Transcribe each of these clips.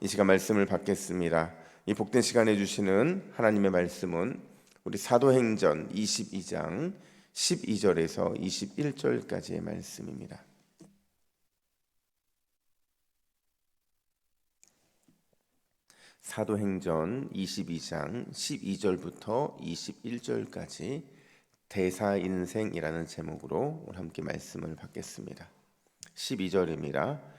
이 시간 말씀을 받겠습니다. 이 복된 시간에 주시는 하나님의 말씀은 우리 사도행전 22장 12절에서 21절까지의 말씀입니다. 사도행전 22장 12절부터 21절까지 대사인생이라는 제목으로 오늘 함께 말씀을 받겠습니다. 12절입니다.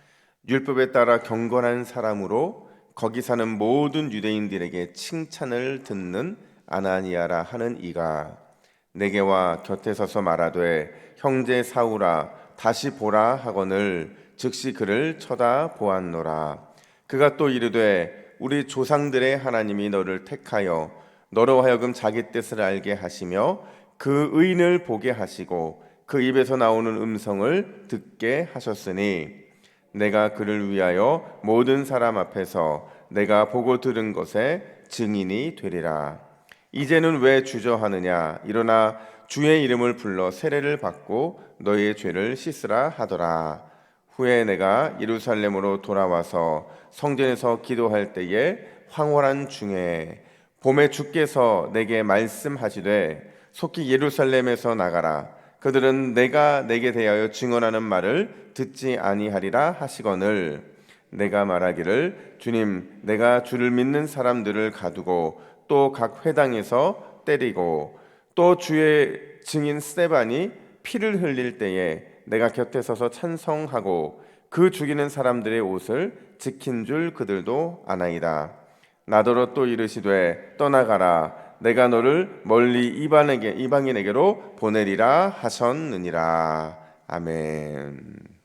율법에 따라 경건한 사람으로 거기 사는 모든 유대인들에게 칭찬을 듣는 아나니아라 하는 이가 내게와 곁에 서서 말하되 형제 사울아 다시 보라 하거늘 즉시 그를 쳐다보았노라. 그가 또 이르되 우리 조상들의 하나님이 너를 택하여 너로 하여금 자기 뜻을 알게 하시며 그 의인을 보게 하시고 그 입에서 나오는 음성을 듣게 하셨으니 내가 그를 위하여 모든 사람 앞에서 내가 보고 들은 것에 증인이 되리라. 이제는 왜 주저하느냐? 일어나 주의 이름을 불러 세례를 받고 너희의 죄를 씻으라 하더라. 후에 내가 예루살렘으로 돌아와서 성전에서 기도할 때에 황홀한 중에 봄에 주께서 내게 말씀하시되 속히 예루살렘에서 나가라. 그들은 내가 내게 대하여 증언하는 말을 듣지 아니하리라 하시거늘 내가 말하기를 주님 내가 주를 믿는 사람들을 가두고 또 각 회당에서 때리고 또 주의 증인 스데반이 피를 흘릴 때에 내가 곁에 서서 찬성하고 그 죽이는 사람들의 옷을 지킨 줄 그들도 아나이다. 나더러 또 이르시되 떠나가라. 내가 너를 멀리 이방인에게로 보내리라 하셨느니라. 아멘.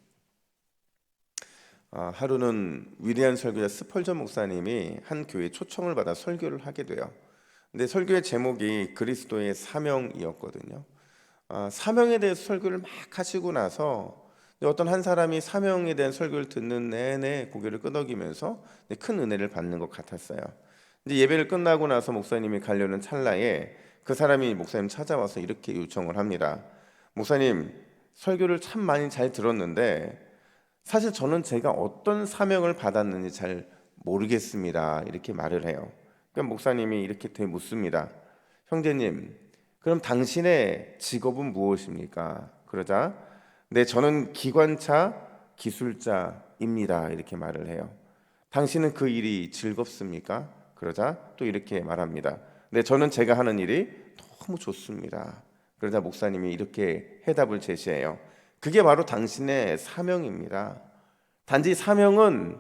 하루는 위대한 설교자 스펄전 목사님이 한 교회에 초청을 받아 설교를 하게 돼요. 근데 설교의 제목이 그리스도의 사명이었거든요. 사명에 대해서 설교를 막 하시고 나서 어떤 한 사람이 사명에 대한 설교를 듣는 내내 고개를 끄덕이면서 큰 은혜를 받는 것 같았어요. 이제 예배를 끝나고 나서 목사님이 가려는 찰나에 그 사람이 목사님 찾아와서 이렇게 요청을 합니다. 목사님, 설교를 참 많이 잘 들었는데 사실 저는 제가 어떤 사명을 받았는지 잘 모르겠습니다. 이렇게 말을 해요. 그럼 목사님이 이렇게 묻습니다. 형제님, 그럼 당신의 직업은 무엇입니까? 그러자 네, 저는 기관차 기술자입니다. 이렇게 말을 해요. 당신은 그 일이 즐겁습니까? 그러자 또 이렇게 말합니다. 네, 저는 제가 하는 일이 너무 좋습니다. 그러자 목사님이 이렇게 해답을 제시해요. 그게 바로 당신의 사명입니다. 단지 사명은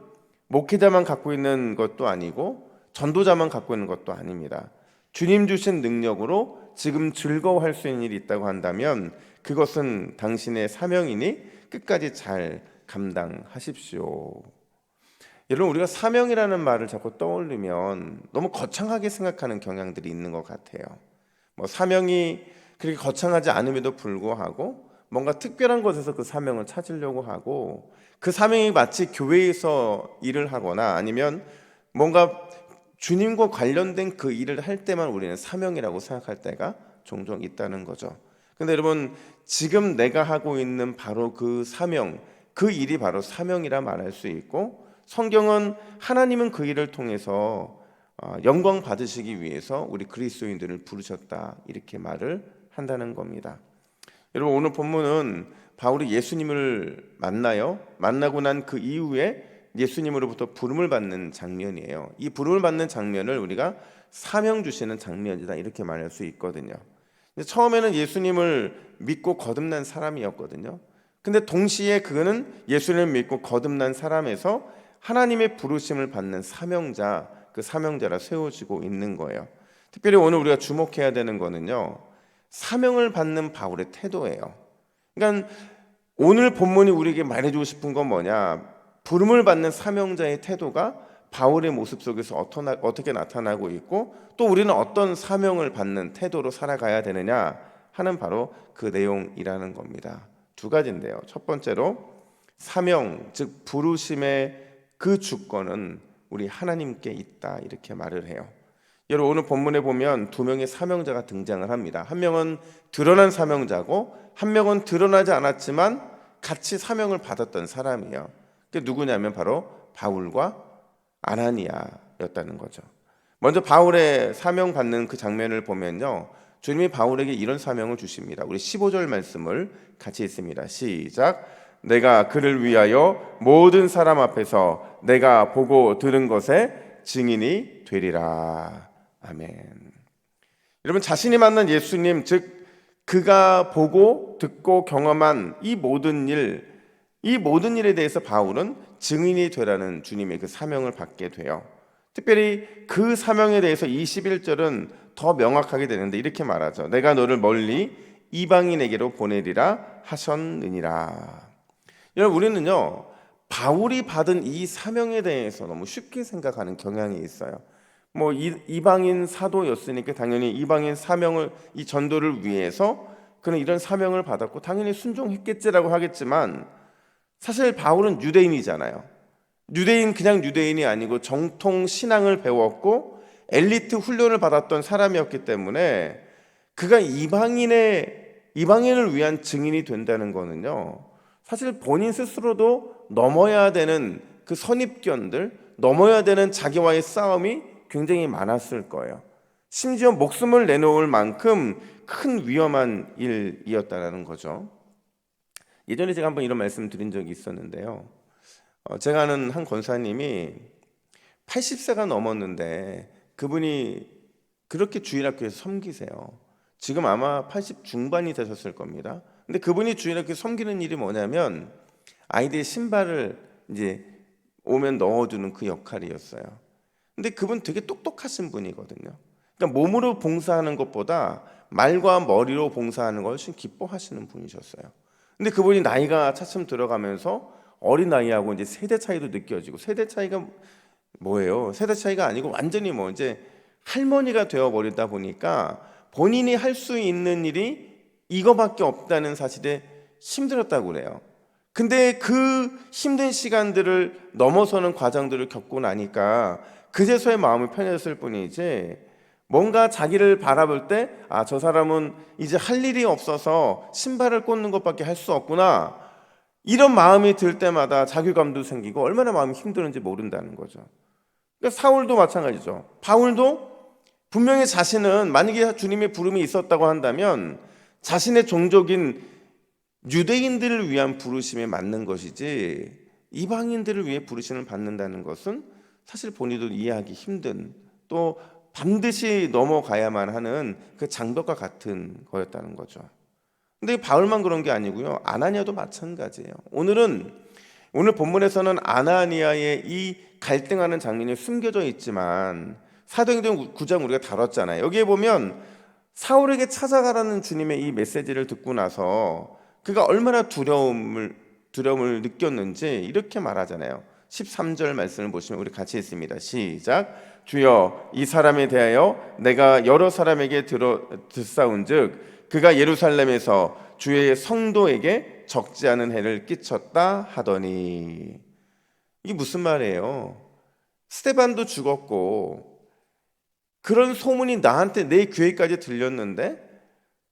목회자만 갖고 있는 것도 아니고 전도자만 갖고 있는 것도 아닙니다. 주님 주신 능력으로 지금 즐거워할 수 있는 일이 있다고 한다면 그것은 당신의 사명이니 끝까지 잘 감당하십시오. 여러분, 우리가 사명이라는 말을 자꾸 떠올리면 너무 거창하게 생각하는 경향들이 있는 것 같아요. 사명이 그렇게 거창하지 않음에도 불구하고 뭔가 특별한 곳에서 그 사명을 찾으려고 하고 그 사명이 마치 교회에서 일을 하거나 아니면 뭔가 주님과 관련된 그 일을 할 때만 우리는 사명이라고 생각할 때가 종종 있다는 거죠. 근데 여러분, 지금 내가 하고 있는 바로 그 사명, 그 일이 바로 사명이라 말할 수 있고 성경은 하나님은 그 일을 통해서 영광 받으시기 위해서 우리 그리스도인들을 부르셨다 이렇게 말을 한다는 겁니다. 여러분, 오늘 본문은 바울이 예수님을 만나고 난 그 이후에 예수님으로부터 부름을 받는 장면이에요. 이 부름을 받는 장면을 우리가 사명 주시는 장면이다 이렇게 말할 수 있거든요. 처음에는 예수님을 믿고 거듭난 사람이었거든요. 근데 동시에 그는 예수님을 믿고 거듭난 사람에서 하나님의 부르심을 받는 사명자, 그 사명자라 세워지고 있는 거예요. 특별히 오늘 우리가 주목해야 되는 거는요, 사명을 받는 바울의 태도예요. 그러니까 오늘 본문이 우리에게 말해주고 싶은 건 뭐냐? 부름을 받는 사명자의 태도가 바울의 모습 속에서 어떻게 나타나고 있고 또 우리는 어떤 사명을 받는 태도로 살아가야 되느냐 하는 바로 그 내용이라는 겁니다. 두 가지인데요. 첫 번째로 사명, 즉 부르심의 그 주권은 우리 하나님께 있다 이렇게 말을 해요. 여러분, 오늘 본문에 보면 두 명의 사명자가 등장을 합니다. 한 명은 드러난 사명자고 한 명은 드러나지 않았지만 같이 사명을 받았던 사람이에요. 그게 누구냐면 바로 바울과 아나니아였다는 거죠. 먼저 바울의 사명 받는 그 장면을 보면요, 주님이 바울에게 이런 사명을 주십니다. 우리 15절 말씀을 같이 읽습니다. 시작. 내가 그를 위하여 모든 사람 앞에서 내가 보고 들은 것에 증인이 되리라. 아멘. 여러분, 자신이 만난 예수님, 즉 그가 보고 듣고 경험한 이 모든 일에 대해서 바울은 증인이 되라는 주님의 그 사명을 받게 돼요. 특별히 그 사명에 대해서 21절은 더 명확하게 되는데 이렇게 말하죠. 내가 너를 멀리 이방인에게로 보내리라 하셨느니라. 여러분, 우리는요, 바울이 받은 이 사명에 대해서 너무 쉽게 생각하는 경향이 있어요. 뭐 이방인 사도였으니까 당연히 이방인 사명을, 이 전도를 위해서 그는 이런 사명을 받았고 당연히 순종했겠지라고 하겠지만, 사실 바울은 유대인이잖아요. 그냥 유대인이 아니고 정통 신앙을 배웠고 엘리트 훈련을 받았던 사람이었기 때문에 그가 이방인을 위한 증인이 된다는 거는요, 사실 본인 스스로도 넘어야 되는 그 선입견들, 넘어야 되는 자기와의 싸움이 굉장히 많았을 거예요. 심지어 목숨을 내놓을 만큼 큰 위험한 일이었다는 거죠. 예전에 제가 한번 이런 말씀 드린 적이 있었는데요. 제가 아는 한 권사님이 80세가 넘었는데 그분이 그렇게 주일학교에서 섬기세요. 지금 아마 80 중반이 되셨을 겁니다. 근데 그분이 주일학교 섬기는 일이 뭐냐면 아이들의 신발을 이제 오면 넣어주는 그 역할이었어요. 근데 그분 되게 똑똑하신 분이거든요. 그러니까 몸으로 봉사하는 것보다 말과 머리로 봉사하는 걸 훨씬 기뻐하시는 분이셨어요. 근데 그분이 나이가 차츰 들어가면서 어린 나이하고 이제 세대 차이도 느껴지고, 세대 차이가 뭐예요? 세대 차이가 아니고 완전히 뭐 이제 할머니가 되어 버리다 보니까 본인이 할 수 있는 일이 이거밖에 없다는 사실에 힘들었다고 그래요. 근데 그 힘든 시간들을 넘어서는 과정들을 겪고 나니까 그제서야 마음이 편해졌을 뿐이지, 뭔가 자기를 바라볼 때 아, 저 사람은 이제 할 일이 없어서 신발을 꽂는 것밖에 할 수 없구나, 이런 마음이 들 때마다 자괴감도 생기고 얼마나 마음이 힘드는지 모른다는 거죠. 그러니까 사울도 마찬가지죠. 바울도 분명히 자신은 만약에 주님의 부름이 있었다고 한다면 자신의 종족인 유대인들을 위한 부르심에 맞는 것이지 이방인들을 위해 부르심을 받는다는 것은 사실 본인도 이해하기 힘든, 또 반드시 넘어가야만 하는 그 장벽과 같은 거였다는 거죠. 근데 바울만 그런 게 아니고요, 아나니아도 마찬가지예요. 오늘 본문에서는 아나니아의 이 갈등하는 장면이 숨겨져 있지만 사도행전 9장 우리가 다뤘잖아요. 여기에 보면 사울에게 찾아가라는 주님의 이 메시지를 듣고 나서 그가 얼마나 두려움을 느꼈는지 이렇게 말하잖아요. 13절 말씀을 보시면 우리 같이 읽습니다. 시작. 주여, 이 사람에 대하여 내가 여러 사람에게 듣사온즉 그가 예루살렘에서 주의 성도에게 적지 않은 해를 끼쳤다 하더니. 이게 무슨 말이에요? 스데반도 죽었고 그런 소문이 나한테, 내 귀에까지 들렸는데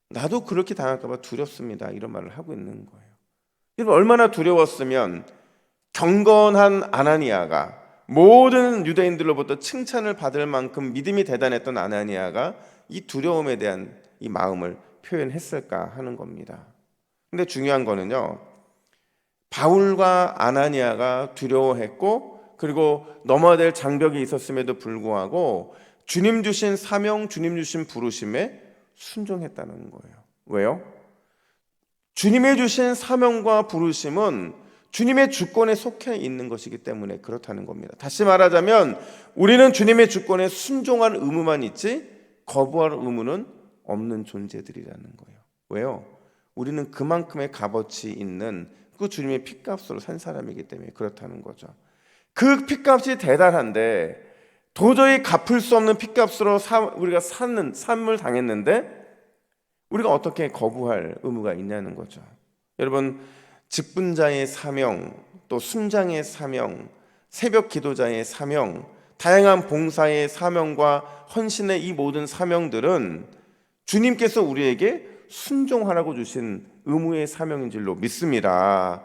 나도 그렇게 당할까 봐 두렵습니다, 이런 말을 하고 있는 거예요. 여러분, 얼마나 두려웠으면 경건한 아나니아가, 모든 유대인들로부터 칭찬을 받을 만큼 믿음이 대단했던 아나니아가 이 두려움에 대한 이 마음을 표현했을까 하는 겁니다. 근데 중요한 거는요, 바울과 아나니아가 두려워했고 그리고 넘어야 될 장벽이 있었음에도 불구하고 주님 주신 사명, 주님 주신 부르심에 순종했다는 거예요. 왜요? 주님의 주신 사명과 부르심은 주님의 주권에 속해 있는 것이기 때문에 그렇다는 겁니다. 다시 말하자면 우리는 주님의 주권에 순종할 의무만 있지 거부할 의무는 없는 존재들이라는 거예요. 왜요? 우리는 그만큼의 값어치 있는 그 주님의 핏값으로 산 사람이기 때문에 그렇다는 거죠. 그 핏값이 대단한데 도저히 갚을 수 없는 핏값으로 우리가 삶을 당했는데 우리가 어떻게 거부할 의무가 있냐는 거죠. 여러분, 직분자의 사명, 또 순장의 사명, 새벽 기도자의 사명, 다양한 봉사의 사명과 헌신의 이 모든 사명들은 주님께서 우리에게 순종하라고 주신 의무의 사명인 줄로 믿습니다.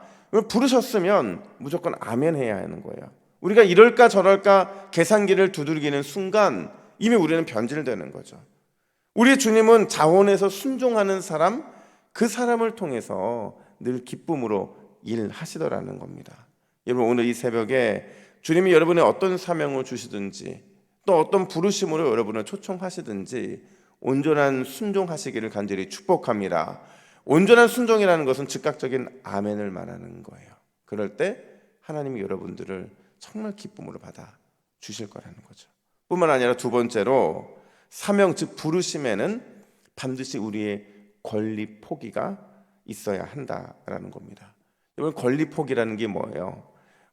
부르셨으면 무조건 아멘 해야 하는 거예요. 우리가 이럴까 저럴까 계산기를 두들기는 순간 이미 우리는 변질되는 거죠. 우리 주님은 자원해서 순종하는 사람, 그 사람을 통해서 늘 기쁨으로 일하시더라는 겁니다. 여러분, 오늘 이 새벽에 주님이 여러분의 어떤 사명을 주시든지 또 어떤 부르심으로 여러분을 초청하시든지 온전한 순종하시기를 간절히 축복합니다. 온전한 순종이라는 것은 즉각적인 아멘을 말하는 거예요. 그럴 때 하나님이 여러분들을 정말 기쁨으로 받아 주실 거라는 거죠. 뿐만 아니라 두 번째로 사명, 즉 부르심에는 반드시 우리의 권리 포기가 있어야 한다라는 겁니다. 여러분, 권리 포기라는 게 뭐예요?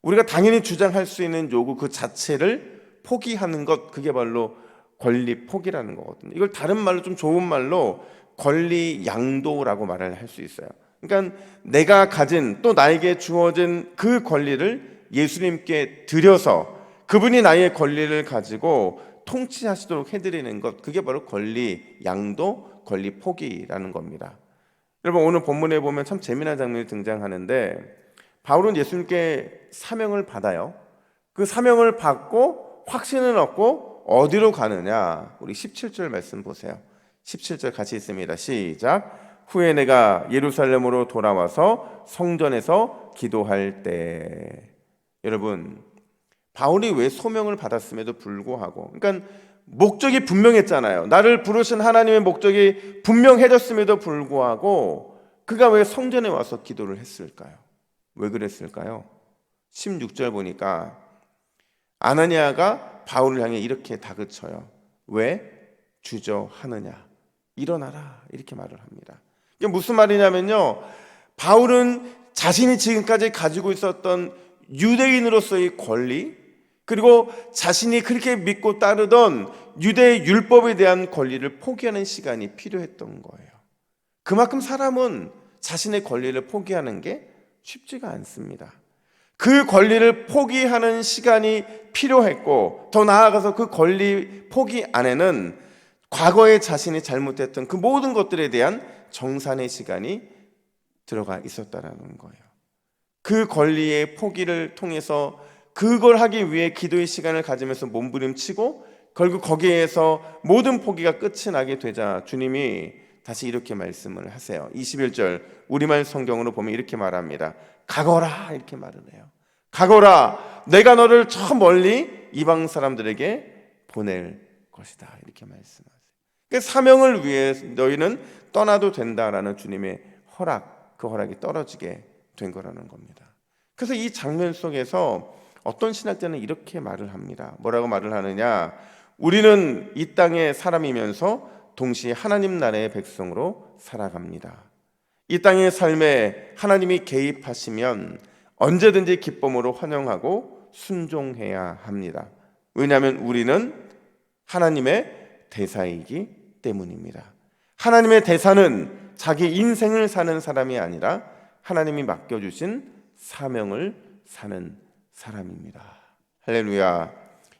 우리가 당연히 주장할 수 있는 요구 그 자체를 포기하는 것, 그게 바로 권리 포기라는 거거든요. 이걸 다른 말로, 좀 좋은 말로 권리 양도라고 말을 할 수 있어요. 그러니까 내가 가진, 또 나에게 주어진 그 권리를 예수님께 드려서 그분이 나의 권리를 가지고 통치하시도록 해드리는 것, 그게 바로 권리 양도, 권리 포기라는 겁니다. 여러분, 오늘 본문에 보면 참 재미난 장면이 등장하는데 바울은 예수님께 사명을 받아요. 그 사명을 받고 확신을 얻고 어디로 가느냐? 우리 17절 말씀 보세요. 17절 같이 있습니다. 시작. 후에 내가 예루살렘으로 돌아와서 성전에서 기도할 때. 여러분, 바울이 왜 소명을 받았음에도 불구하고, 그러니까 목적이 분명했잖아요. 나를 부르신 하나님의 목적이 분명해졌음에도 불구하고 그가 왜 성전에 와서 기도를 했을까요? 왜 그랬을까요? 16절 보니까 아나니아가 바울을 향해 이렇게 다그쳐요. 왜 주저하느냐? 일어나라, 이렇게 말을 합니다. 이게 무슨 말이냐면요, 바울은 자신이 지금까지 가지고 있었던 유대인으로서의 권리, 그리고 자신이 그렇게 믿고 따르던 유대 율법에 대한 권리를 포기하는 시간이 필요했던 거예요. 그만큼 사람은 자신의 권리를 포기하는 게 쉽지가 않습니다. 그 권리를 포기하는 시간이 필요했고, 더 나아가서 그 권리 포기 안에는 과거에 자신이 잘못했던 그 모든 것들에 대한 정산의 시간이 들어가 있었다라는 거예요. 그 권리의 포기를 통해서 그걸 하기 위해 기도의 시간을 가지면서 몸부림치고 결국 거기에서 모든 포기가 끝이 나게 되자 주님이 다시 이렇게 말씀을 하세요. 21절 우리말 성경으로 보면 이렇게 말합니다. 가거라, 이렇게 말을 해요. 가거라, 내가 너를 저 멀리 이방 사람들에게 보낼 것이다, 이렇게 말씀하세요. 그러니까 사명을 위해 너희는 떠나도 된다라는 주님의 허락, 그 허락이 떨어지게 된 거라는 겁니다. 그래서 이 장면 속에서 어떤 신학자는 이렇게 말을 합니다. 뭐라고 말을 하느냐? 우리는 이 땅의 사람이면서 동시에 하나님 나라의 백성으로 살아갑니다. 이 땅의 삶에 하나님이 개입하시면 언제든지 기쁨으로 환영하고 순종해야 합니다. 왜냐하면 우리는 하나님의 대사이기 때문입니다. 하나님의 대사는 자기 인생을 사는 사람이 아니라 하나님이 맡겨주신 사명을 사는 사람입니다. 할렐루야.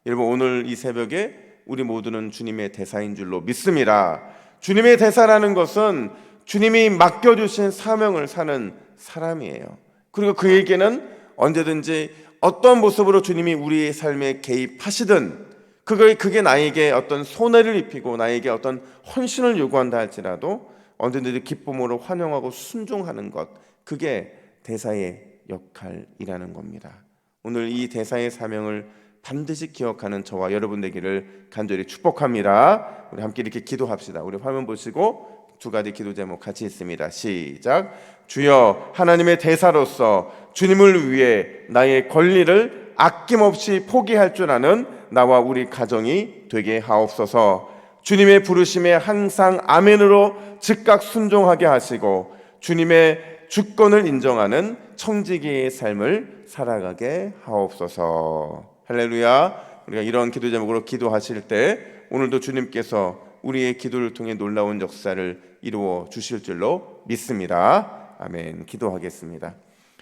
여러분, 오늘 이 새벽에 우리 모두는 주님의 대사인 줄로 믿습니다. 주님의 대사라는 것은 주님이 맡겨주신 사명을 사는 사람이에요. 그리고 그에게는 언제든지 어떤 모습으로 주님이 우리의 삶에 개입하시든 그게 나에게 어떤 손해를 입히고 나에게 어떤 헌신을 요구한다 할지라도 언제든지 기쁨으로 환영하고 순종하는 것, 그게 대사의 역할이라는 겁니다. 오늘 이 대사의 사명을 반드시 기억하는 저와 여러분 되기를 간절히 축복합니다. 우리 함께 이렇게 기도합시다. 우리 화면 보시고 두 가지 기도 제목 같이 있습니다. 시작. 주여, 하나님의 대사로서 주님을 위해 나의 권리를 아낌없이 포기할 줄 아는 나와 우리 가정이 되게 하옵소서. 주님의 부르심에 항상 아멘으로 즉각 순종하게 하시고 주님의 주권을 인정하는 청지기의 삶을 살아가게 하옵소서. 할렐루야. 우리가 이런 기도 제목으로 기도하실 때 오늘도 주님께서 우리의 기도를 통해 놀라운 역사를 이루어 주실 줄로 믿습니다. 아멘. 기도하겠습니다.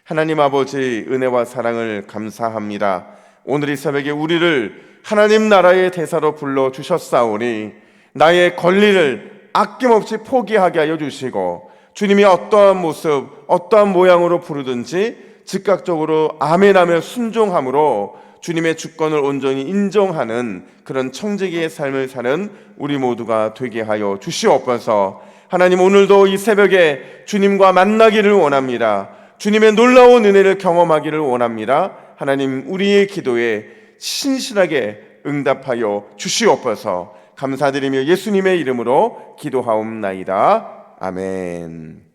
하나님 아버지, 은혜와 사랑을 감사합니다. 오늘 이 새벽에 우리를 하나님 나라의 대사로 불러 주셨사오니 나의 권리를 아낌없이 포기하게 하여 주시고 주님이 어떠한 모습, 어떠한 모양으로 부르든지 즉각적으로 아멘하며 순종함으로 주님의 주권을 온전히 인정하는 그런 청지기의 삶을 사는 우리 모두가 되게 하여 주시옵소서. 하나님, 오늘도 이 새벽에 주님과 만나기를 원합니다. 주님의 놀라운 은혜를 경험하기를 원합니다. 하나님, 우리의 기도에 신실하게 응답하여 주시옵소서. 감사드리며 예수님의 이름으로 기도하옵나이다. 아멘.